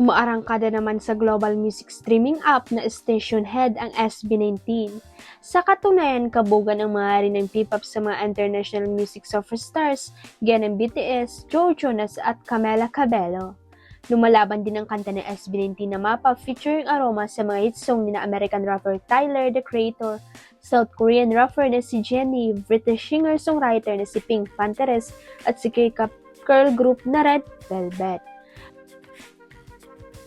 Umaarangkada naman sa global music streaming app na station head ang SB19. Sa katunayan, kabugan ang mga rin ng P-pop sa mga international music superstars, gaya ng BTS, Joe Jonas at Camila Cabello. Lumalaban din ang kanta ng SB19 na Mapa featuring aroma sa mga hit song ni na American rapper Tyler, The Creator, South Korean rapper na si Jennie, British singer-songwriter na si Pink Panthers at si K-pop girl group na Red Velvet.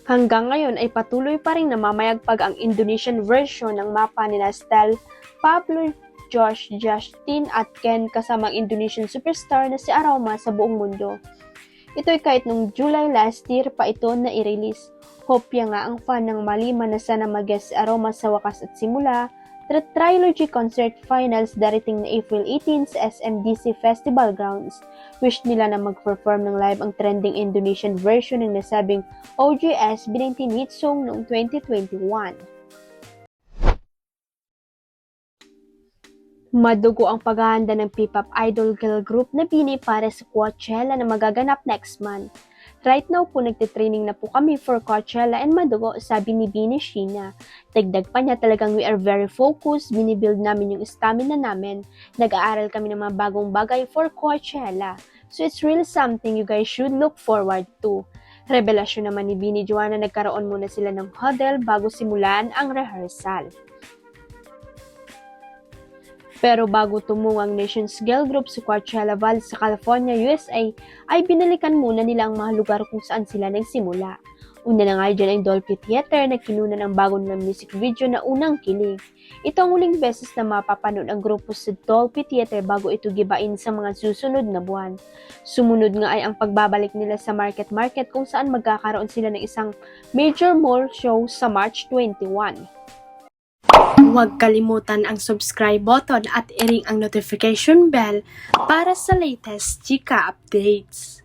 Hanggang ngayon ay patuloy pa rin namamayagpag ang Indonesian version ng Mapa nila Stel, Pablo, Josh, Justin at Ken kasamang Indonesian superstar na si Aroma sa buong mundo. Ito'y kahit nung July last year pa ito na i-release. Hopya nga ang fan ng Malima na sana mag-guest si Aroma sa wakas at simula. Trilogy Concert Finals darating na April 18 sa SMDC Festival Grounds. Wish nila na mag-perform ng live ang trending Indonesian version ng nasabing OGS B19 hit song noong 2021. Madugo ang paghahanda ng P-pop idol girl group na BINI para sa Coachella na magaganap next month. Right now po nagtitraining na po kami for Coachella and madugo, sabi ni BINI Sheena. Dagdag pa niya, talagang we are very focused, binibuild namin yung stamina namin, nag-aaral kami ng mga bagong bagay for Coachella. So it's really something you guys should look forward to. Revelasyon naman ni BINI Joanna, nagkaroon muna sila ng huddle bago simulan ang rehearsal. Pero bago tumungo ang Nations Girl Group sa Coachella Valley sa California, USA, ay binalikan muna nila ang mga lugar kung saan sila nagsimula. Una na nga dyan ang Dolphy Theater na kinuna ng bago nilang music video na Unang Kilig. Ito ang uling beses na mapapanood ang grupo sa Dolphy Theater bago ito gibain sa mga susunod na buwan. Sumunod nga ay ang pagbabalik nila sa Market kung saan magkakaroon sila ng isang major mall show sa March 21. Huwag kalimutan ang subscribe button at i-ring ang notification bell para sa latest chika updates.